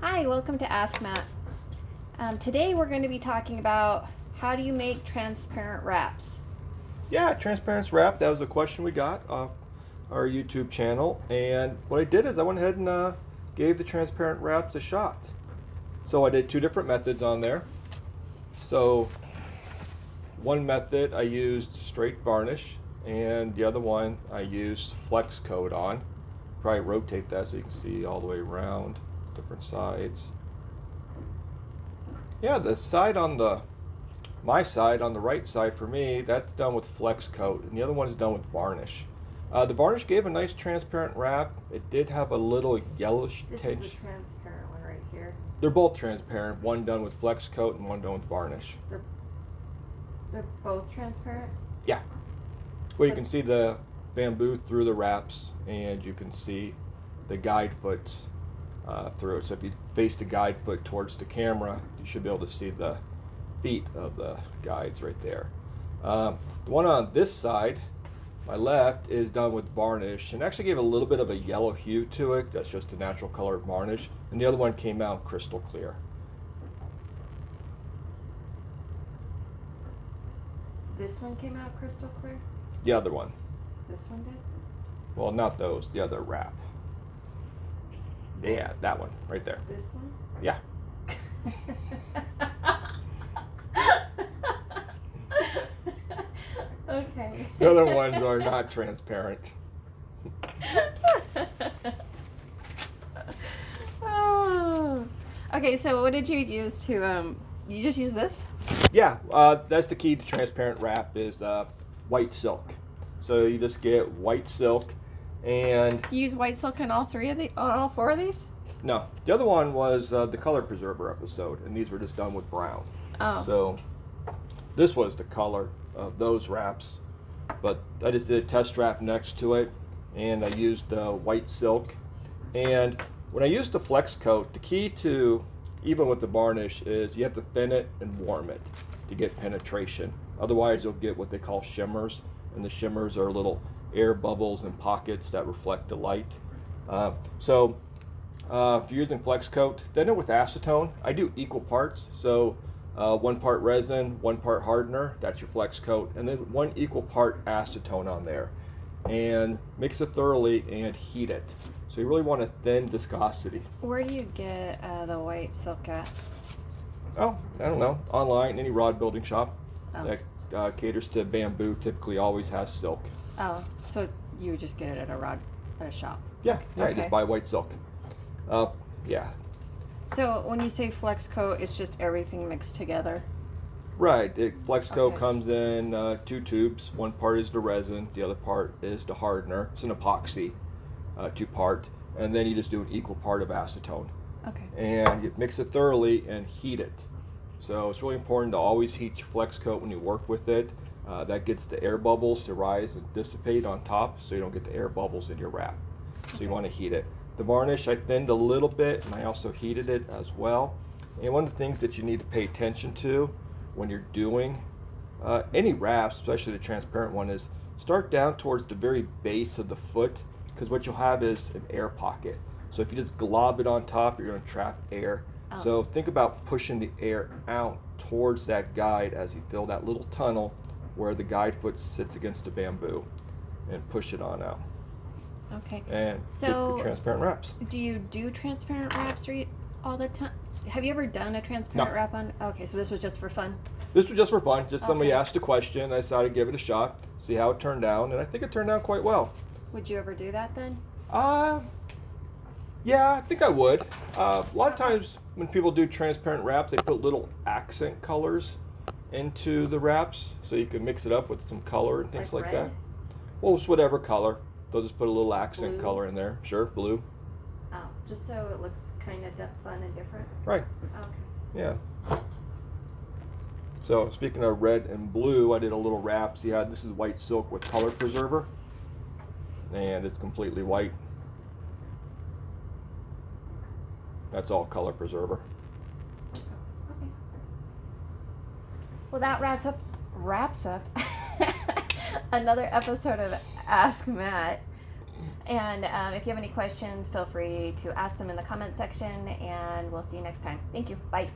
Hi, welcome to Ask Matt. Today we're going to be talking about how do you make transparent wraps. Yeah, transparency wrap. That was a question we got off our YouTube channel. And what I did is I went ahead and gave the transparent wraps a shot. So I did two different methods on there. So one method I used straight varnish, and the other one I used flex coat on. Probably rotate that so you can see all the way around different sides. Yeah, the side on my side on the right side for me, that's done with flex coat, and the other one is done with varnish. The varnish gave a nice transparent wrap. It did have a little yellowish tinge. This is a transparent one right here. They're both transparent, one done with flex coat and one done with varnish. They're both transparent? Yeah. Well, you can see the bamboo through the wraps, and you can see the guide foots through it. So if you face the guide foot towards the camera, you should be able to see the feet of the guides right there. The one on this side, my left, is done with varnish and actually gave a little bit of a yellow hue to it. That's just a natural color of varnish. And the other one came out crystal clear. This one came out crystal clear? The other one. This one did? Well, not those, the other wrap. Yeah, that one right there. This one? Yeah. Okay. The other ones are not transparent. Oh. Okay, so what did you use to, you just use this? Yeah, that's the key to transparent wrap is white silk. So you just get white silk, and You use white silk on all all four of these? no, the other one was the color preserver episode, and these were just done with brown. Oh. So this was the color of those wraps, but I just did a test wrap next to it, and I used white silk. And when I used the flex coat, the key to, even with the varnish, is you have to thin it and warm it to get penetration. Otherwise you'll get what they call shimmers, and the shimmers are little air bubbles and pockets that reflect the light. If you're using flex coat, thin it with acetone. I do equal parts, so 1 part resin, 1 part hardener, that's your flex coat, and then 1 equal part acetone on there. And mix it thoroughly and heat it. So you really want a thin viscosity. Where do you get the white silk at? Oh, I don't know, online, any rod building shop Oh. that caters to bamboo typically always has silk. Oh, so you would just get it at a shop. Yeah, you Okay. just buy white silk. Yeah. So when you say flex coat, it's just everything mixed together. Right, flex coat Okay. comes in 2 tubes. 1 part is the resin, the other part is the hardener. It's an epoxy 2-part, and then you just do an equal part of acetone. Okay. And you mix it thoroughly and heat it. So it's really important to always heat your flex coat when you work with it. That gets the air bubbles to rise and dissipate on top, so you don't get the air bubbles in your wrap. So you want to heat it. The varnish I thinned a little bit, and I also heated it as well. And one of the things that you need to pay attention to when you're doing any wraps, especially the transparent one, is start down towards the very base of the foot, because what you'll have is an air pocket. So if you just glob it on top, you're going to trap air. Oh. So think about pushing the air out towards that guide as you fill that little tunnel where the guide foot sits against the bamboo, and push it on out. Okay. And So- get the transparent wraps. Do you do transparent wraps all the time? Have you ever done a transparent No. wrap on? Okay, so this was just for fun. This was just for fun. Just somebody Okay. asked a question. I decided to give it a shot, see how it turned out, and I think it turned out quite well. Would you ever do that then? Yeah, I think I would. A lot of times when people do transparent wraps, they put little accent colors into the wraps, so you can mix it up with some color and things Like like red? that. Well, it's whatever color. They'll just put a little accent Blue? color in there. Sure, blue. Oh, just so it looks kind of fun and different. Right. Okay. Yeah. So speaking of red and blue, I did a little wrap. See how this is white silk with color preserver, and it's completely white. That's all color preserver. Okay. Well, that wraps up another episode of Ask Matt. And if you have any questions, feel free to ask them in the comment section, and we'll see you next time. Thank you. Bye.